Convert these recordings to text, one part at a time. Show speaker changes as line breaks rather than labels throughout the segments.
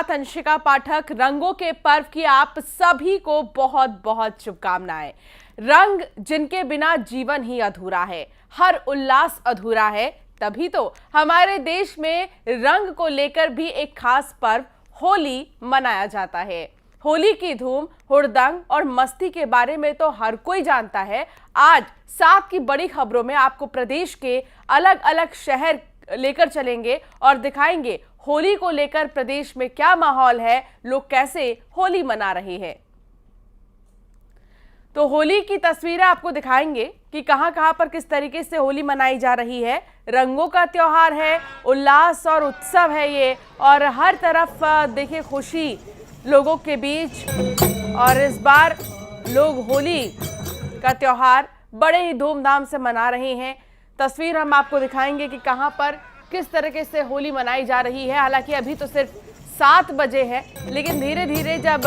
अंशिका पाठक। रंगों के पर्व की आप सभी को बहुत बहुत शुभकामनाएं। रंग जिनके बिना जीवन ही अधूरा है, हर उल्लास अधूरा है। तभी तो हमारे देश में रंग को लेकर भी एक खास पर्व होली मनाया जाता है। होली की धूम, हुड़दंग और मस्ती के बारे में तो हर कोई जानता है। आज 7 की बड़ी खबरों में आपको प्रदेश के अलग अलग शहर लेकर चलेंगे और दिखाएंगे होली को लेकर प्रदेश में क्या माहौल है, लोग कैसे होली मना रहे हैं। तो होली की तस्वीरें आपको दिखाएंगे कि कहां पर किस तरीके से होली मनाई जा रही है। रंगों का त्योहार है, उल्लास और उत्सव है ये, और हर तरफ देखिए खुशी लोगों के बीच। और इस बार लोग होली का त्योहार बड़े ही धूमधाम से मना रहे हैं। तस्वीर हम आपको दिखाएंगे कि कहां पर किस तरीके से होली मनाई जा रही है। हालांकि अभी तो सिर्फ 7 बजे है, लेकिन धीरे धीरे जब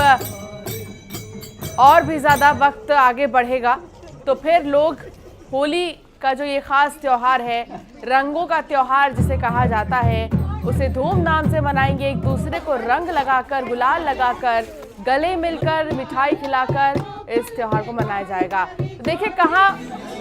और भी ज़्यादा वक्त आगे बढ़ेगा तो फिर लोग होली का जो ये खास त्योहार है, रंगों का त्योहार जिसे कहा जाता है, उसे धूमधाम से मनाएंगे। एक दूसरे को रंग लगाकर, गुलाल लगाकर, गले मिलकर, मिठाई खिलाकर इस त्योहार को मनाया जाएगा। तो देखिए कहाँ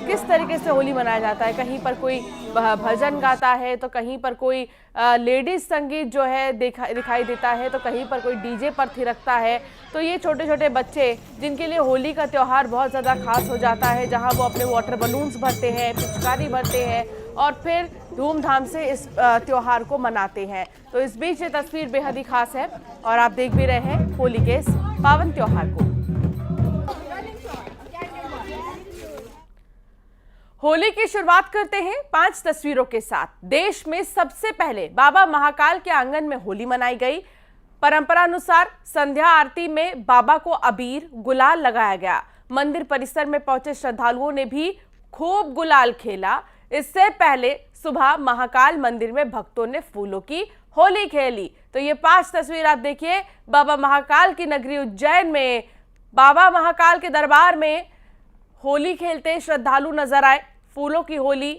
किस तरीके से होली मनाया जाता है। कहीं पर कोई भजन गाता है, तो कहीं पर कोई लेडीज संगीत जो है दिखाई देता है, तो कहीं पर कोई डीजे पर थिरकता है। तो ये छोटे छोटे बच्चे जिनके लिए होली का त्योहार बहुत ज़्यादा खास हो जाता है, जहां वो अपने वाटर बलून्स भरते हैं, पिचकारी भरते हैं और फिर धूमधाम से इस त्योहार को मनाते हैं। तो इस बीच ये तस्वीर बेहद ही खास है और आप देख भी रहे हैं होली के इस पावन त्योहार को। होली की शुरुआत करते हैं 5 तस्वीरों के साथ। देश में सबसे पहले बाबा महाकाल के आंगन में होली मनाई गई। परंपरा अनुसार संध्या आरती में बाबा को अबीर गुलाल लगाया गया। मंदिर परिसर में पहुंचे श्रद्धालुओं ने भी खूब गुलाल खेला। इससे पहले सुबह महाकाल मंदिर में भक्तों ने फूलों की होली खेली। तो ये 5 तस्वीर आप देखिए बाबा महाकाल की नगरी उज्जैन में बाबा महाकाल के दरबार में होली खेलते श्रद्धालु नजर आए। फूलों की होली,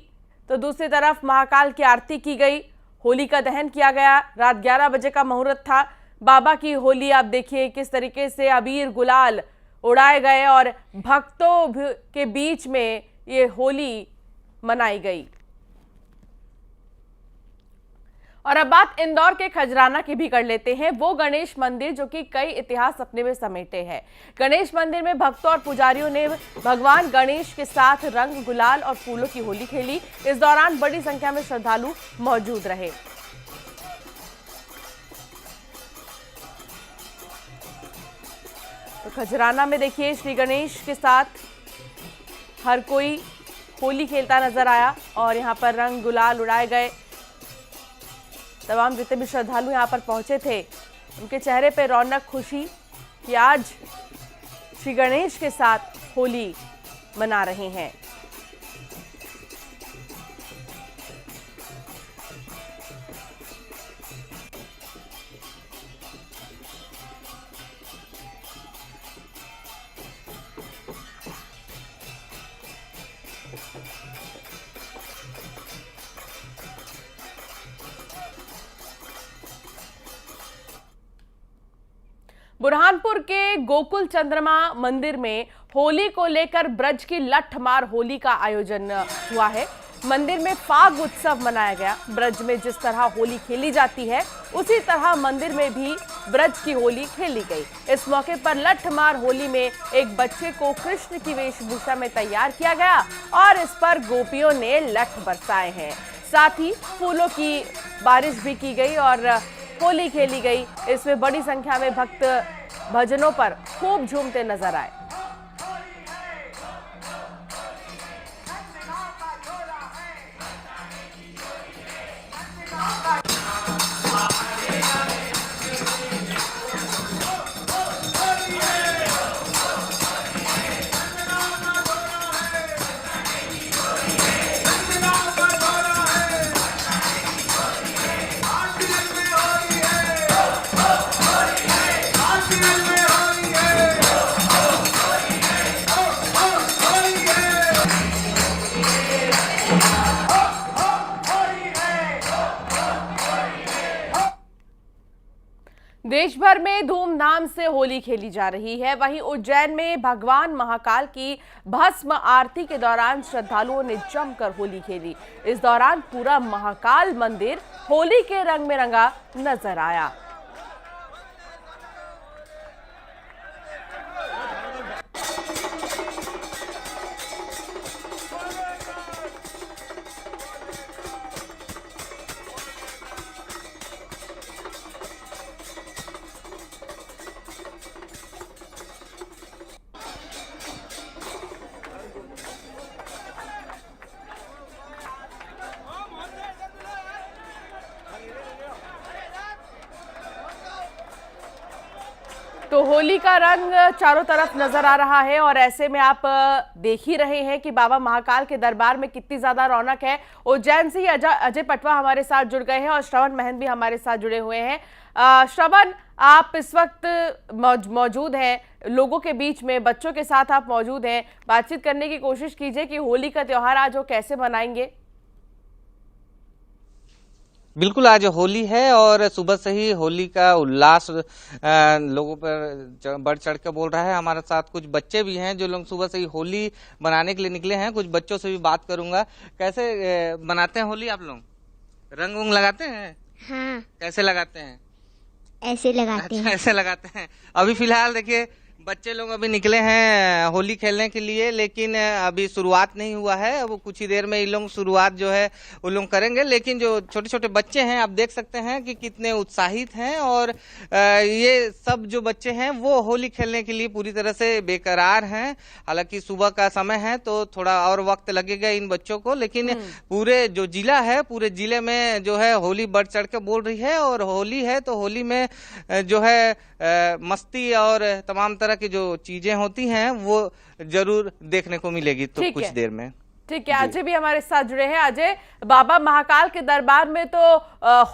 तो दूसरी तरफ महाकाल की आरती की गई, होली का दहन किया गया। रात 11 बजे का मुहूर्त था। बाबा की होली आप देखिए किस तरीके से अबीर गुलाल उड़ाए गए और भक्तों के बीच में ये होली मनाई गई। और अब बात इंदौर के खजराना की भी कर लेते हैं। वो गणेश मंदिर जो कि कई इतिहास अपने में समेटे हैं। गणेश मंदिर में भक्तों और पुजारियों ने भगवान गणेश के साथ रंग, गुलाल और फूलों की होली खेली। इस दौरान बड़ी संख्या में श्रद्धालु मौजूद रहे। तो खजराना में देखिए श्री गणेश के साथ हर कोई होली खेलता नजर आया और यहाँ पर रंग गुलाल उड़ाए गए। तमाम जितने भी श्रद्धालु यहाँ पर पहुंचे थे, उनके चेहरे पे रौनक, खुशी कि आज श्री गणेश के साथ होली मना रहे हैं। बुरहानपुर के गोकुल चंद्रमा मंदिर में होली को लेकर ब्रज की लठमार होली का आयोजन हुआ है। मंदिर में फाग उत्सव मनाया गया। ब्रज में जिस तरह होली खेली जाती है, उसी तरह मंदिर में भी ब्रज की होली खेली गई। इस मौके पर लठमार होली में एक बच्चे को कृष्ण की वेशभूषा में तैयार किया गया और इस पर गोपियों ने लठ बरसाए हैं। साथ ही फूलों की बारिश भी की गई और होली खेली गई। इसमें बड़ी संख्या में भक्त भजनों पर खूब झूमते नजर आए। देश भर में धूमधाम से होली खेली जा रही है। वहीं उज्जैन में भगवान महाकाल की भस्म आरती के दौरान श्रद्धालुओं ने जमकर होली खेली। इस दौरान पूरा महाकाल मंदिर होली के रंग में रंगा नजर आया। तो होली का रंग चारों तरफ नजर आ रहा है और ऐसे में आप देख ही रहे हैं कि बाबा महाकाल के दरबार में कितनी ज्यादा रौनक है। उज्जैन से ही अजय पटवा हमारे साथ जुड़ गए हैं और श्रवण महंत भी हमारे साथ जुड़े हुए हैं। श्रवण, आप इस वक्त मौजूद हैं लोगों के बीच में, बच्चों के साथ आप मौजूद हैं। बातचीत करने की कोशिश कीजिए कि होली का त्योहार आज वो कैसे मनाएंगे।
बिल्कुल, आज होली है और सुबह से ही होली का उल्लास लोगों पर बढ़ चढ़ के बोल रहा है। हमारे साथ कुछ बच्चे भी हैं जो लोग सुबह से ही होली मनाने के लिए निकले हैं। कुछ बच्चों से भी बात करूंगा। कैसे मनाते हैं होली आप लोग? रंग वंग लगाते हैं?
हाँ।
कैसे लगाते हैं?
ऐसे लगाते हैं।
ऐसे लगाते हैं। अभी फिलहाल देखिए बच्चे लोग अभी निकले हैं होली खेलने के लिए, लेकिन अभी शुरुआत नहीं हुआ है। वो कुछ ही देर में ये लोग शुरुआत जो है वो लोग करेंगे। लेकिन जो छोटे छोटे बच्चे हैं आप देख सकते हैं कि कितने उत्साहित हैं और ये सब जो बच्चे हैं वो होली खेलने के लिए पूरी तरह से बेकरार हैं। हालांकि सुबह का समय है तो थोड़ा और वक्त लगेगा इन बच्चों को, लेकिन पूरे जो जिला है पूरे जिले में जो है होली बढ़ चढ़ के बोल रही है। और होली है तो होली में जो है मस्ती और तमाम तरह की जो चीजें होती हैं वो जरूर देखने को मिलेगी तो कुछ देर में।
ठीक है, अजय भी हमारे साथ जुड़े हैं। अजय, बाबा महाकाल के दरबार में तो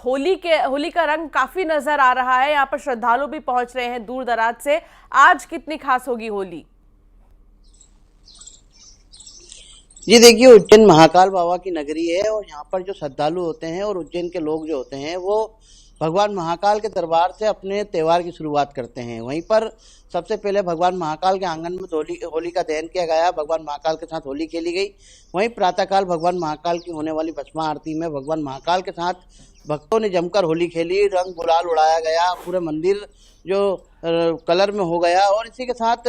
होली का रंग काफी नजर आ रहा है। यहाँ पर श्रद्धालु भी पहुंच रहे हैं दूर दराज से। आज कितनी खास होगी होली?
जी देखिए, उज्जैन महाकाल बाबा की नगरी है और यहाँ पर जो श्रद्धालु होते हैं और उज्जैन के लोग जो होते हैं वो भगवान महाकाल के दरबार से अपने त्योहार की शुरुआत करते हैं। वहीं पर सबसे पहले भगवान महाकाल के आंगन में होली का दहन किया गया। भगवान महाकाल के साथ होली खेली गई। वहीं प्रातःकाल भगवान महाकाल की होने वाली भस्म आरती में भगवान महाकाल के साथ भक्तों ने जमकर होली खेली। रंग गुलाल उड़ाया गया, पूरे मंदिर जो कलर में हो गया। और इसी के साथ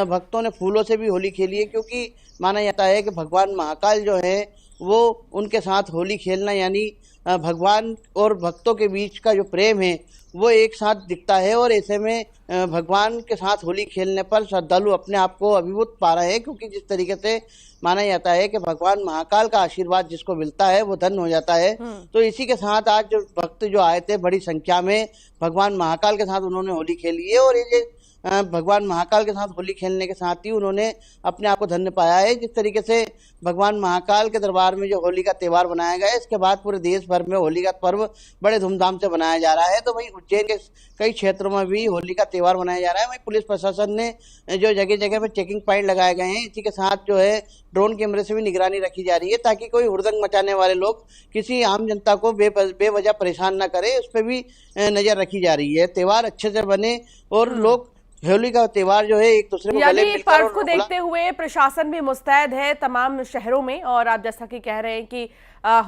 भक्तों ने फूलों से भी होली खेली है, क्योंकि माना जाता है कि भगवान महाकाल जो है वो उनके साथ होली खेलना यानी भगवान और भक्तों के बीच का जो प्रेम है वो एक साथ दिखता है। और ऐसे में भगवान के साथ होली खेलने पर श्रद्धालु अपने आप को अभिभूत पा रहे हैं, क्योंकि जिस तरीके से माना जाता है कि भगवान महाकाल का आशीर्वाद जिसको मिलता है वो धन्य हो जाता है। तो इसी के साथ आज जो भक्त जो आए थे बड़ी संख्या में भगवान महाकाल के साथ उन्होंने होली खेली है। और ये भगवान महाकाल के साथ होली खेलने के साथ ही उन्होंने अपने आप को धन्य पाया है। जिस तरीके से भगवान महाकाल के दरबार में जो होली का त्योहार बनाया गया है, इसके बाद पूरे देश भर में होली का पर्व बड़े धूमधाम से मनाया जा रहा है। तो वहीं उज्जैन के कई क्षेत्रों में भी होली का त्योहार मनाया जा रहा है। वहीं पुलिस प्रशासन ने जो जगह जगह पर चेकिंग पॉइंट लगाए गए हैं, इसी के साथ जो है ड्रोन कैमरे से भी निगरानी रखी जा रही है, ताकि कोई हुड़दंग मचाने वाले लोग किसी आम जनता को बेवजह परेशान न करे, उस पर भी नजर रखी जा रही है। त्योहार अच्छे से बने और लोग होली का त्योहार जो है एक दूसरे को गले मिलकर
पर्व को देखते हुए प्रशासन भी मुस्तैद है तमाम शहरों में। और आप जैसा कि कह रहे हैं कि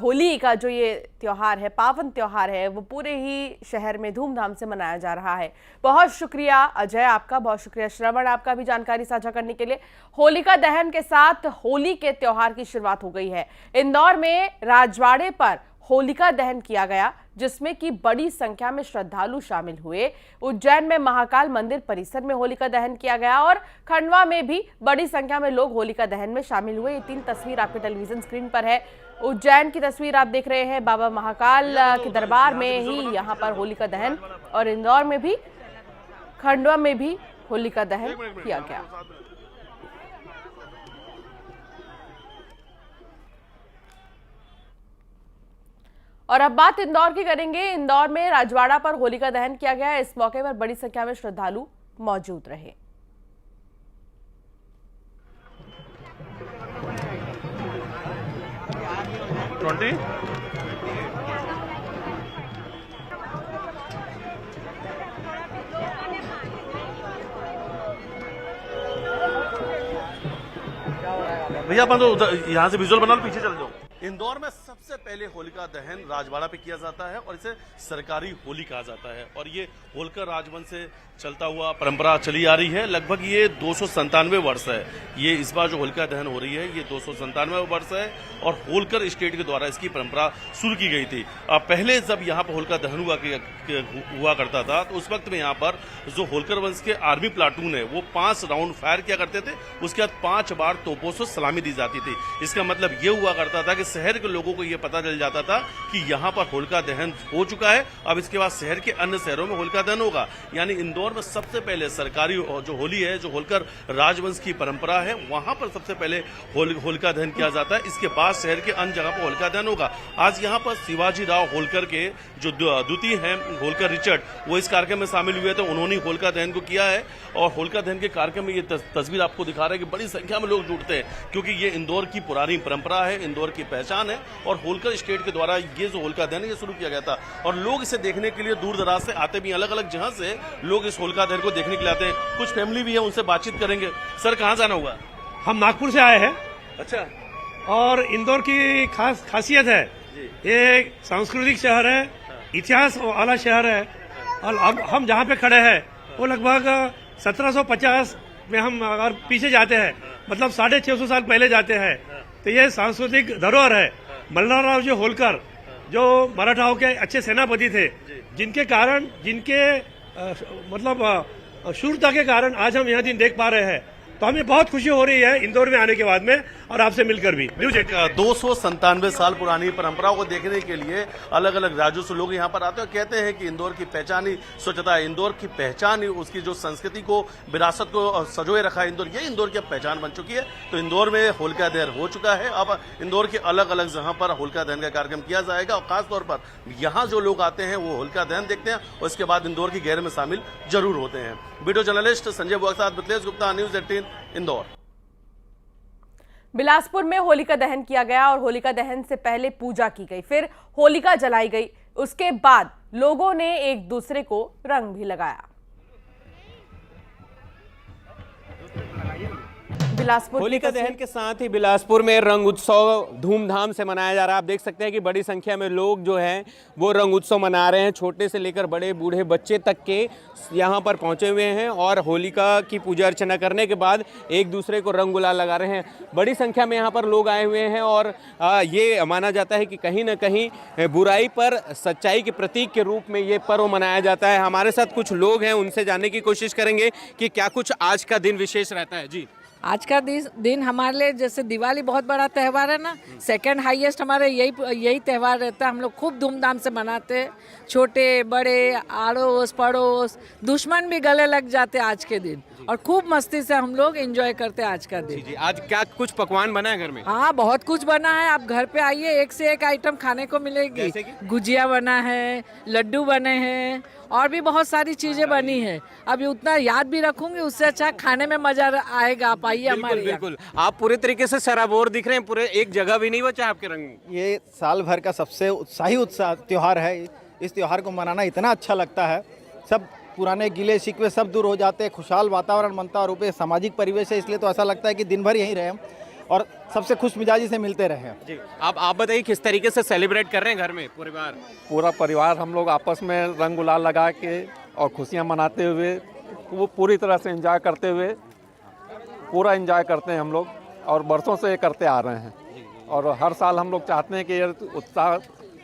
होली का जो ये त्योहार है, पावन त्योहार है, वो पूरे ही शहर में धूमधाम से मनाया जा रहा है। बहुत शुक्रिया अजय आपका, बहुत शुक्रिया श्रवण आपका भी जानकारी साझा करने के लिए। होलिका दहन के साथ होली के त्योहार की शुरुआत हो गई है। इंदौर में राजवाड़े पर होलिका दहन किया गया, जिसमें कि बड़ी संख्या में श्रद्धालु शामिल हुए। उज्जैन में महाकाल मंदिर परिसर में होलिका दहन किया गया और खंडवा में भी बड़ी संख्या में लोग होलिका दहन में शामिल हुए। ये 3 तस्वीर आपके टेलीविजन स्क्रीन पर है। उज्जैन की तस्वीर आप देख रहे हैं, बाबा महाकाल के दरबार में ही यहाँ पर होलिका दहन, और इंदौर में भी खंडवा में भी होलिका दहन किया गया। और अब बात इंदौर की करेंगे। इंदौर में राजवाड़ा पर होलिका दहन किया गया। इस मौके पर बड़ी संख्या में श्रद्धालु मौजूद रहे।
भैया अपन तो यहाँ से विजुअल बना लो, पीछे चल जाओ। इंदौर में सबसे पहले होलिका दहन राजवाड़ा पे किया जाता है और इसे सरकारी होली कहा जाता है और ये होलकर राजवंश से चलता हुआ परंपरा चली आ रही है। लगभग ये 297 वर्ष है। ये इस बार जो होलिका दहन हो रही है ये 297 वर्ष है और होलकर स्टेट के द्वारा इसकी परंपरा शुरू की गई थी। पहले जब यहाँ पर होलिका दहन हुआ करता था तो उस वक्त में यहाँ पर जो होलकर वंश के आर्मी प्लाटून है वो 5 राउंड फायर किया करते थे। उसके बाद 5 बार तोपों से सलामी दी जाती थी। इसका मतलब ये हुआ करता था कि शहर के लोगों को ये पता चल जाता था कि यहाँ पर होलिका दहन हो चुका है, अब इसके बाद शहर के अन्य शहरों में होलिका दहन होगा। यानी इंदौर में सबसे पहले सरकारी जो होली है, जो होलकर राजवंश की परंपरा है, वहां पर सबसे पहले होलिका दहन किया जाता है। इसके बाद शहर के अन्य जगह पर होलिका दहन होगा। आज यहाँ पर शिवाजी राव होलकर के जो द्वितीय हैं होलकर रिचर्ड, वो इस कार्यक्रम में शामिल हुए थे। उन्होंने होलिका दहन को किया है और होलिका दहन के कार्यक्रम में ये तस्वीर आपको दिखा रहा है कि बड़ी संख्या में लोग जुटते हैं क्योंकि ये इंदौर की पुरानी परंपरा है, इंदौर की पहचान है और होलकर स्टेट के द्वारा ये जो होलिका दहन है ये शुरू किया गया था और लोग इसे देखने के लिए दूर दराज से आते भी, अलग अलग जगह से लोग इस होलिका दहन को देखने के लिए आते हैं। कुछ फैमिली भी है, उनसे बातचीत करेंगे। सर, कहाँ जाना हुआ?
हम नागपुर से आए हैं।
अच्छा।
और इंदौर की खासियत है, ये सांस्कृतिक शहर है, इतिहास वाला शहर है और अब हम जहाँ पे खड़े हैं वो लगभग 1750 में हम अगर पीछे जाते हैं, मतलब 650 साल पहले जाते हैं, तो ये सांस्कृतिक धरोहर है। मल्हारराव जी होलकर जो मराठाओं के अच्छे सेनापति थे, जिनके कारण मतलब शूरता के कारण आज हम यह दिन देख पा रहे हैं। तो हमें बहुत खुशी हो रही है इंदौर में आने के बाद में और आपसे मिलकर भी।
297 साल पुरानी परंपराओं को देखने के लिए अलग अलग राज्यों से लोग यहाँ पर आते हैं और कहते हैं कि इंदौर की पहचान ही स्वच्छता है, इंदौर की पहचान ही उसकी जो संस्कृति को, विरासत को संजोए रखा है इंदौर, ये इंदौर की पहचान बन चुकी है। तो इंदौर में होलिका दहन हो चुका है। अब इंदौर के अलग अलग जगह पर होलिका दहन का कार्यक्रम किया जाएगा और खासतौर पर यहाँ जो लोग आते हैं वो होलिका दहन देखते हैं और इसके बाद इंदौर की गैर में शामिल जरूर होते हैं। वीडियो जर्नलिस्ट संजय बुआ के साथ मिथिलेश गुप्ता, न्यूज 18 इंदौर।
बिलासपुर में होलिका दहन किया गया और होलिका दहन से पहले पूजा की गई, फिर होलिका जलाई गई। उसके बाद लोगों ने एक दूसरे को रंग भी लगाया। बिलासपुर
होलिका दहन के साथ ही बिलासपुर में रंग उत्सव धूमधाम से मनाया जा रहा है। आप देख सकते हैं कि बड़ी संख्या में लोग जो हैं वो रंग उत्सव मना रहे हैं। छोटे से लेकर बड़े बूढ़े बच्चे तक के यहाँ पर पहुँचे हुए हैं और होलिका की पूजा अर्चना करने के बाद एक दूसरे को रंग गुलाल लगा रहे हैं। बड़ी संख्या में यहाँ पर लोग आए हुए हैं और ये माना जाता है कि कहीं ना कहीं बुराई पर सच्चाई के प्रतीक के रूप में ये पर्व मनाया जाता है। हमारे साथ कुछ लोग हैं, उनसे जानने की कोशिश करेंगे कि क्या कुछ आज का दिन विशेष रहता है। जी,
आज का दिन हमारे लिए जैसे दिवाली बहुत बड़ा त्यौहार है ना, सेकंड हाईएस्ट हमारे यही त्यौहार रहता है। हम लोग खूब धूमधाम से मनाते हैं, छोटे बड़े आड़ोस पड़ोस दुश्मन भी गले लग जाते हैं आज के दिन और खूब मस्ती से हम लोग एंजॉय करते हैं आज का दिन।
जी, आज क्या कुछ पकवान बना है घर में?
हाँ, बहुत कुछ बना है। आप घर पे आइए, एक से एक आइटम खाने को मिलेगी। गुजिया बना है, लड्डू बने हैं और भी बहुत सारी चीजें बनी है। अभी उतना याद भी रखूंगी, उससे अच्छा खाने में मजा आएगा। आप आइए हमारे।
बिल्कुल, आप पूरे तरीके से सराबोर दिख रहे हैं, पूरे एक जगह भी नहीं बचा आपके रंग।
ये साल भर का सबसे उत्साही त्योहार है। इस त्योहार को मनाना इतना अच्छा लगता है, सब पुराने गिले शिकवे सब दूर हो जाते हैं, खुशहाल वातावरण बनता है और ऊपर सामाजिक परिवेश है, इसलिए तो ऐसा लगता है कि दिन भर यहीं रहें और सबसे खुश मिजाजी से मिलते रहे।
जी, आप बताइए किस तरीके से सेलिब्रेट कर रहे हैं घर में परिवार?
पूरा परिवार हम लोग आपस में रंग गुलाल लगा के और खुशियां मनाते हुए, वो पूरी तरह से एंजॉय करते हुए पूरा एंजॉय करते हैं हम लोग और बरसों से ये करते आ रहे हैं और हर साल हम लोग चाहते हैं कि ये उत्साह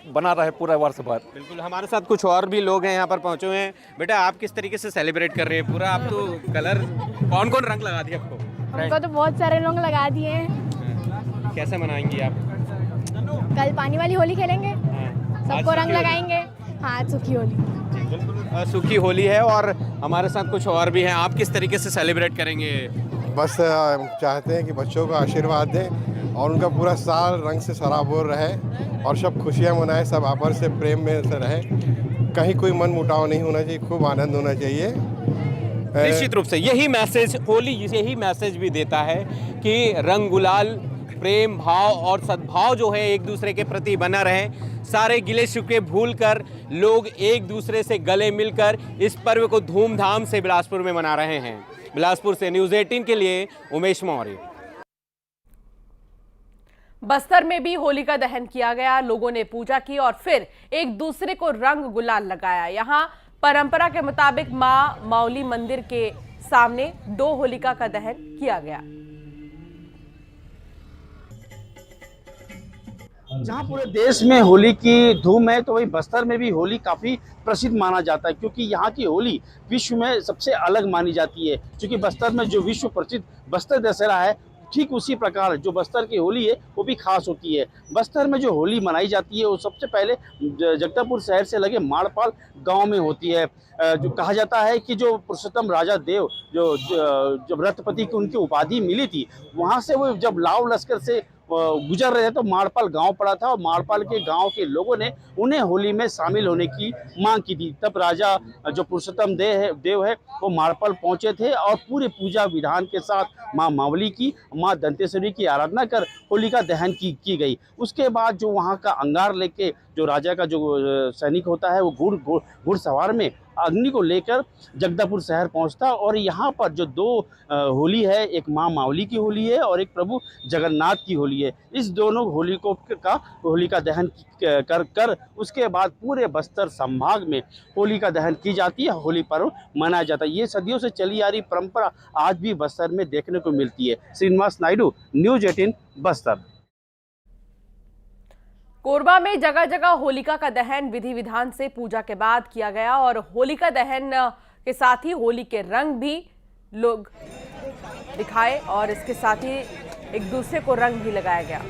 बना रहे पूरे वर्ष भर।
बिल्कुल, हमारे साथ कुछ और भी लोग हैं यहाँ पर पहुँचे हुए हैं। बेटा, आप किस तरीके से सेलिब्रेट कर रहे हैं पूरा? आप तो कलर कौन कौन रंग लगा दिया आपको?
हमको तो बहुत सारे लोग लगा दिए हैं।
कैसे मनाएंगी आप?
कल पानी वाली होली खेलेंगे, सबको रंग लगाएंगे। हाँ, सूखी होली।
बिल्कुल, सूखी होली है और हमारे साथ कुछ और भी हैं। आप किस तरीके से सेलिब्रेट करेंगे?
बस चाहते हैं कि बच्चों को आशीर्वाद दें और उनका पूरा साल रंग से सराबोर रहे और सब खुशियां मनाएं, सब आपस से प्रेम में से रहें, कहीं कोई मन मुटाव नहीं होना चाहिए, खूब आनंद होना चाहिए।
निश्चित रूप से यही मैसेज होली यही मैसेज भी देता है कि रंग गुलाल, प्रेम भाव और सद्भाव जो है एक दूसरे के प्रति बना रहे। सारे गिले शिकवे भूलकर लोग एक दूसरे से गले मिलकर इस पर्व को धूमधाम से बिलासपुर में मना रहे हैं। बिलासपुर से न्यूज़ 18 के लिए उमेश मौर्य।
बस्तर में भी होलिका दहन किया गया। लोगों ने पूजा की और फिर एक दूसरे को रंग गुलाल लगाया। यहाँ परंपरा के मुताबिक मां मौली मंदिर के सामने 2 होलिका का दहन किया गया।
जहाँ पूरे देश में होली की धूम है, तो वही बस्तर में भी होली काफ़ी प्रसिद्ध माना जाता है, क्योंकि यहाँ की होली विश्व में सबसे अलग मानी जाती है। क्योंकि बस्तर में जो विश्व प्रसिद्ध बस्तर दशहरा है, ठीक उसी प्रकार जो बस्तर की होली है वो भी खास होती है। बस्तर में जो होली मनाई जाती है वो सबसे पहले जगदलपुर शहर से लगे माड़पाल गांव में होती है। जो कहा जाता है कि जो पुरुषोत्तम राजा देव जब रथपति की उनकी उपाधि मिली थी, वहाँ से वो जब लाव लश्कर से गुजर रहे थे तो माड़पाल गांव पड़ा था, और माड़पाल के गांव के लोगों ने उन्हें होली में शामिल होने की मांग की थी। तब राजा जो पुरुषोत्तम देव है वो माड़पाल पहुंचे थे और पूरे पूजा विधान के साथ मां मावली की, मां दंतेश्वरी की आराधना कर होलिका दहन की गई। उसके बाद जो वहां का अंगार लेके जो राजा का जो सैनिक होता है वो घुड़सवार में अग्नि को लेकर जगदलपुर शहर पहुंचता, और यहाँ पर जो 2 होली है, एक मां मावली की होली है और एक प्रभु जगन्नाथ की होली है। इस दोनों होलिका दहन कर उसके बाद पूरे बस्तर संभाग में होलिका दहन की जाती है, होली पर्व मनाया जाता है। ये सदियों से चली आ रही परंपरा आज भी बस्तर में देखने को मिलती है। श्रीनिवास नायडू, न्यूज़ 18 बस्तर।
कोरबा में जगह जगह होलिका का दहन विधि विधान से पूजा के बाद किया गया, और होलिका दहन के साथ ही होली के रंग भी लोग दिखाए और इसके साथ ही एक दूसरे को रंग भी लगाया गया।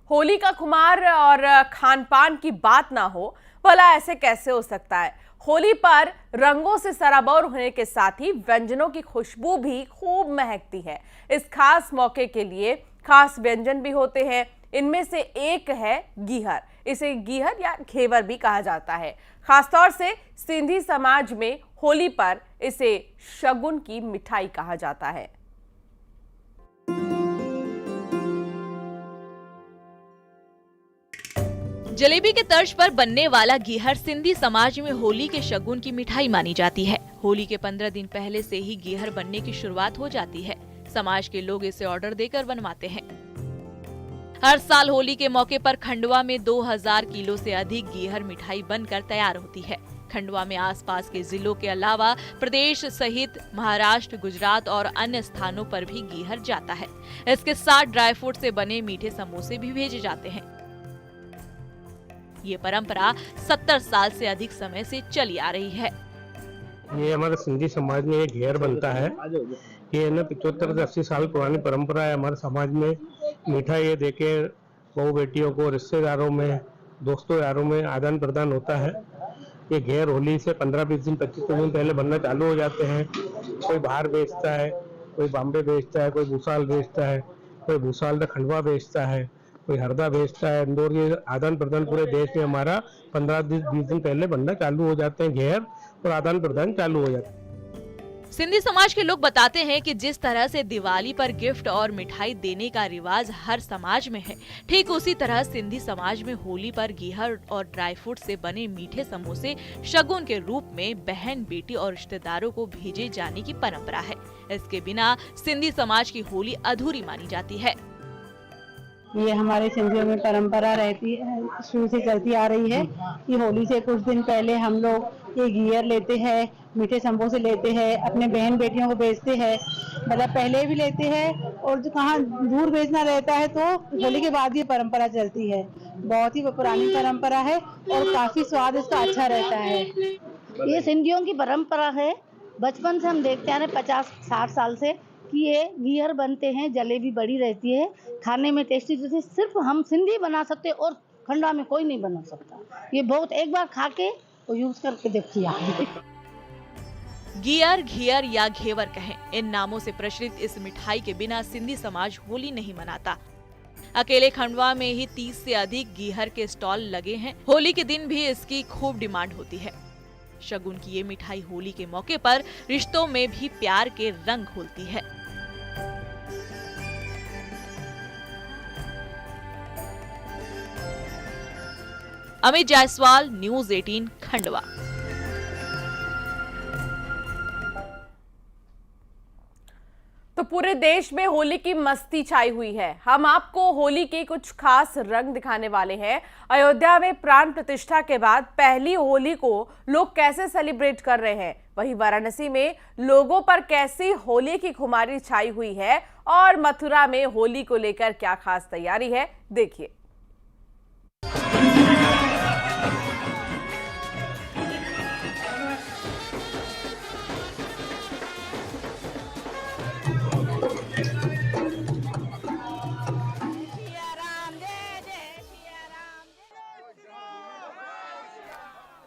होली का खुमार और खान पान की बात ना हो, भला ऐसे कैसे हो सकता है। होली पर रंगों से सराबोर होने के साथ ही व्यंजनों की खुशबू भी खूब महकती है। इस खास मौके के लिए खास व्यंजन भी होते हैं। इनमें से एक है गीहर। इसे गीहर या घेवर भी कहा जाता है। खासतौर से सिंधी समाज में होली पर इसे शगुन की मिठाई कहा जाता है।
जलेबी के तर्ज पर बनने वाला गीहर सिंधी समाज में होली के शगुन की मिठाई मानी जाती है। होली के 15 दिन पहले से ही गीहर बनने की शुरुआत हो जाती है। समाज के लोग इसे ऑर्डर देकर बनवाते हैं। हर साल होली के मौके पर खंडवा में 2000 किलो से अधिक गीहर मिठाई बनकर तैयार होती है। खंडवा में आसपास के जिलों के अलावा प्रदेश सहित महाराष्ट्र, गुजरात और अन्य स्थानों पर भी गीहर जाता है। इसके साथ ड्राई फ्रूट से बने मीठे समोसे भी भेजे जाते हैं। ये परंपरा 70 साल से अधिक समय से चली आ रही है।
ये हमारे सिंधी समाज में एक घेर बनता है। ये ना 75 से 80 साल पुरानी परंपरा है हमारे समाज में। मिठाई ये देके बहू बेटियों को रिश्तेदारों में, दोस्तों यारों में आदान प्रदान होता है। ये घेर होली से 15-20 दिन 25 दिन पहले बनना चालू हो जाते हैं। कोई बाहर बेचता है, कोई बॉम्बे बेचता है, कोई भूसाल बेचता है, कोई भूसाल से खंडवा बेचता है, कोई हरदा बेचता है, इंदौर। ये आदान प्रदान पूरे देश में हमारा 15-20 दिन पहले बनना चालू हो जाते हैं घेर, और आदान प्रदान चालू हो जाता है।
सिंधी समाज के लोग बताते हैं कि जिस तरह से दिवाली पर गिफ्ट और मिठाई देने का रिवाज हर समाज में है, ठीक उसी तरह सिंधी समाज में होली पर गीहर और ड्राई फ्रूट से बने मीठे समोसे शगुन के रूप में बहन, बेटी और रिश्तेदारों को भेजे जाने की परंपरा है। इसके बिना सिंधी समाज की होली अधूरी मानी जाती है।
ये हमारे सिंधियों में परंपरा रहती है, शुरू से चलती आ रही है कि होली से कुछ दिन पहले हम लोग ये गीहर लेते हैं, मीठे समोसे लेते हैं, अपने बहन बेटियों को बेचते हैं। मतलब पहले भी लेते हैं, और जो कहाँ दूर बेचना रहता है तो होली के बाद ये परंपरा चलती है। बहुत ही पुरानी परंपरा है और काफी स्वाद इसका अच्छा रहता है।
ये सिंधियों की परंपरा है। बचपन से हम देखते आ रहे 50-60 साल से कि ये गीहर बनते हैं। जलेबी बड़ी रहती है, खाने में टेस्टी रहती है। सिर्फ हम सिंधी बना सकते और खंडवा में कोई नहीं बना सकता। ये बहुत एक बार खा के और यूज करके देखिए आप।
गीहर, घियर या घेवर कहें, इन नामों से प्रचलित इस मिठाई के बिना सिंधी समाज होली नहीं मनाता। अकेले खंडवा में ही 30 से अधिक गीहर के स्टॉल लगे हैं। होली के दिन भी इसकी खूब डिमांड होती है। शगुन की ये मिठाई होली के मौके पर रिश्तों में भी प्यार के रंग घोलती है। अमित जायसवाल, न्यूज़ 18 खंडवा।
तो पूरे देश में होली की मस्ती छाई हुई है। हम आपको होली के कुछ खास रंग दिखाने वाले हैं। अयोध्या में प्राण प्रतिष्ठा के बाद पहली होली को लोग कैसे सेलिब्रेट कर रहे हैं, वहीं वाराणसी में लोगों पर कैसी होली की खुमारी छाई हुई है और मथुरा में होली को लेकर क्या खास तैयारी है, देखिए।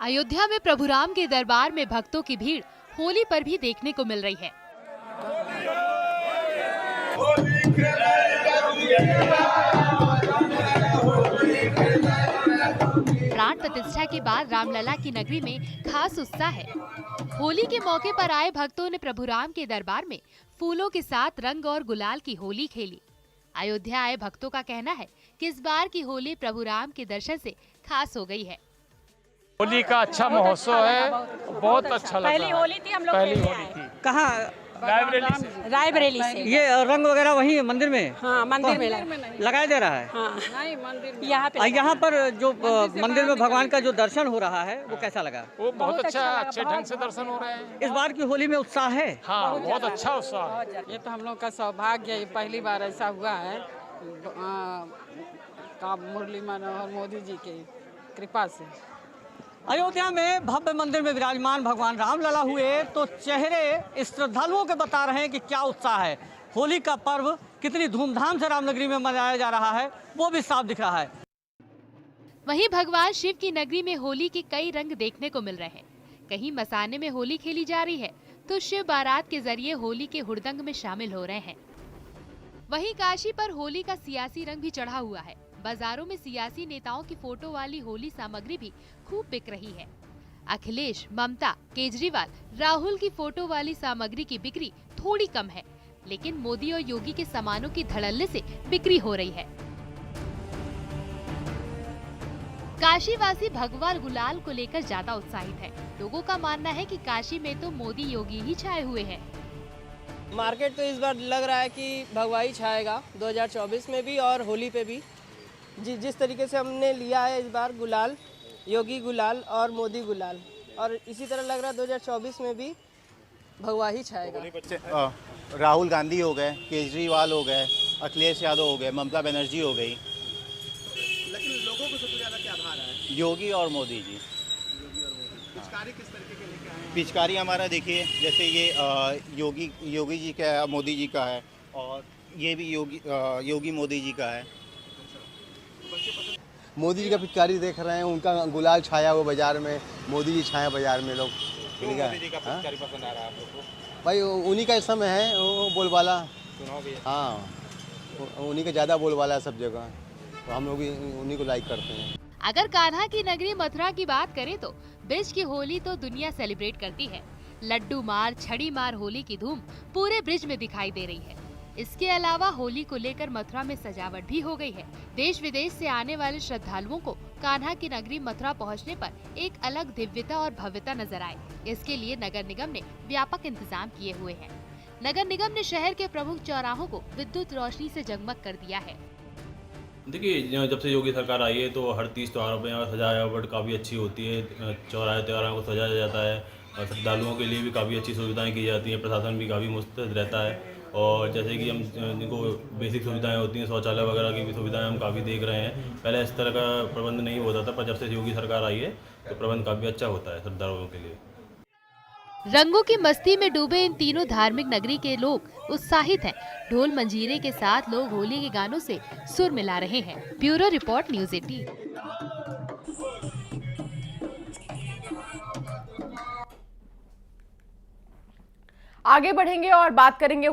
अयोध्या में प्रभु राम के दरबार में भक्तों की भीड़ होली पर भी देखने को मिल रही है। प्राण प्रतिष्ठा के बाद रामलला की नगरी में खास उत्साह है। होली के मौके पर आए भक्तों ने प्रभु राम के दरबार में फूलों के साथ रंग और गुलाल की होली खेली। अयोध्या आए भक्तों का कहना है कि इस बार की होली प्रभु राम के दर्शन से खास हो गई है।
होली का अच्छा महोत्सव है, बहुत अच्छा लगा।
पहली होली थी, हम लोग
पहली होली थी।
कहाँ? रायबरेली से।
ये रंग वगैरह वही मंदिर में?
हाँ, मंदिर में
लगाया दे रहा है।
हाँ, नहीं मंदिर में। यहाँ
पर जो मंदिर में भगवान का जो दर्शन हो रहा है वो कैसा लगा?
वो बहुत अच्छा, अच्छे ढंग से दर्शन हो रहे हैं।
इस बार की होली में उत्साह है?
हाँ, बहुत अच्छा उत्साह।
ये तो हम लोग का सौभाग्य है, पहली बार ऐसा हुआ है मुरली मनोहर मोदी जी की कृपा से।
अयोध्या में भव्य मंदिर में विराजमान भगवान रामलला हुए तो चेहरे श्रद्धालुओं के बता रहे हैं कि क्या उत्साह है। होली का पर्व कितनी धूमधाम से रामनगरी में मनाया जा रहा है वो भी साफ दिख रहा है।
वहीं भगवान शिव की नगरी में होली के कई रंग देखने को मिल रहे हैं। कहीं मसाने में होली खेली जा रही है तो शिव बारात के जरिए होली के हुड़दंग में शामिल हो रहे हैं। वहीं काशी पर होली का सियासी रंग भी चढ़ा हुआ है। बाजारों में सियासी नेताओं की फोटो वाली होली सामग्री भी खूब बिक रही है। अखिलेश, ममता, केजरीवाल, राहुल की फोटो वाली सामग्री की बिक्री थोड़ी कम है, लेकिन मोदी और योगी के सामानों की धड़ल्ले से बिक्री हो रही है। काशीवासी भगवा गुलाल को लेकर ज्यादा उत्साहित है। लोगों का मानना है कि काशी में तो मोदी योगी ही छाए हुए हैं।
मार्केट तो इस बार लग रहा है कि भगवा ही छाएगा 2024 में भी और होली पे भी। जिस तरीके से हमने लिया है इस बार गुलाल, योगी गुलाल और मोदी गुलाल, और इसी तरह लग रहा है 2024 में भी भगवा ही छाएगा।
राहुल गांधी हो गए, केजरीवाल हो गए, अखिलेश यादव हो गए, ममता बनर्जी हो गई,
लेकिन लोगों को सबसे ज्यादा क्या भा रहा है?
योगी और मोदी जी।
पिचकारी किस तरीके के लेके आए हैं?
पिचकारी हमारा देखिए, जैसे ये योगी जी का है, मोदी जी का है, और ये भी योगी मोदी जी का है।
मोदी जी का पिचकारी देख रहे हैं, उनका गुलाल छाया हुआ बाजार में, मोदी जी छाया बाजार में। लोग
मोदी जी का पिचकारी पसंद आ रहा है आप लोग को?
भाई उन्हीं का समय है, वो बोलबाला।
चुनाव भी है।
हाँ, उन्हीं का ज़्यादा बोलबाला है सब जगह, तो हम लोग उन्हीं को लाइक करते हैं।
अगर कान्हा की नगरी मथुरा की बात करें तो ब्रिज की होली तो दुनिया सेलिब्रेट करती है। लड्डू मार, छड़ी मार होली की धूम पूरे ब्रिज में दिखाई दे रही है। इसके अलावा होली को लेकर मथुरा में सजावट भी हो गई है। देश विदेश से आने वाले श्रद्धालुओं को कान्हा की नगरी मथुरा पहुंचने पर एक अलग दिव्यता और भव्यता नजर आए। इसके लिए नगर निगम ने व्यापक इंतजाम किए हुए हैं। नगर निगम ने शहर के प्रमुख चौराहों को विद्युत रोशनी से जगमग कर दिया है।
देखिए, जब से योगी सरकार आई है तो हर 30 त्योहारों पर यहाँ सजावट काफ़ी अच्छी होती है। चौराहे त्योहारों को सजाया जाता है और श्रद्धालुओं के लिए भी काफ़ी अच्छी सुविधाएं की जाती हैं। प्रशासन भी काफ़ी मुस्तैद रहता है और जैसे कि हम जिनको बेसिक सुविधाएं होती हैं, शौचालय वगैरह की भी सुविधाएं हम काफ़ी देख रहे हैं। पहले इस तरह का प्रबंध नहीं होता था, पर जब से योगी सरकार आई है तो प्रबंध काफ़ी अच्छा होता है श्रद्धालुओं के लिए।
रंगों की मस्ती में डूबे इन तीनों धार्मिक नगरी के लोग उत्साहित हैं। ढोल मंजीरे के साथ लोग होली के गानों से सुर मिला रहे हैं। Bureau report, news 18।
आगे बढ़ेंगे और बात करेंगे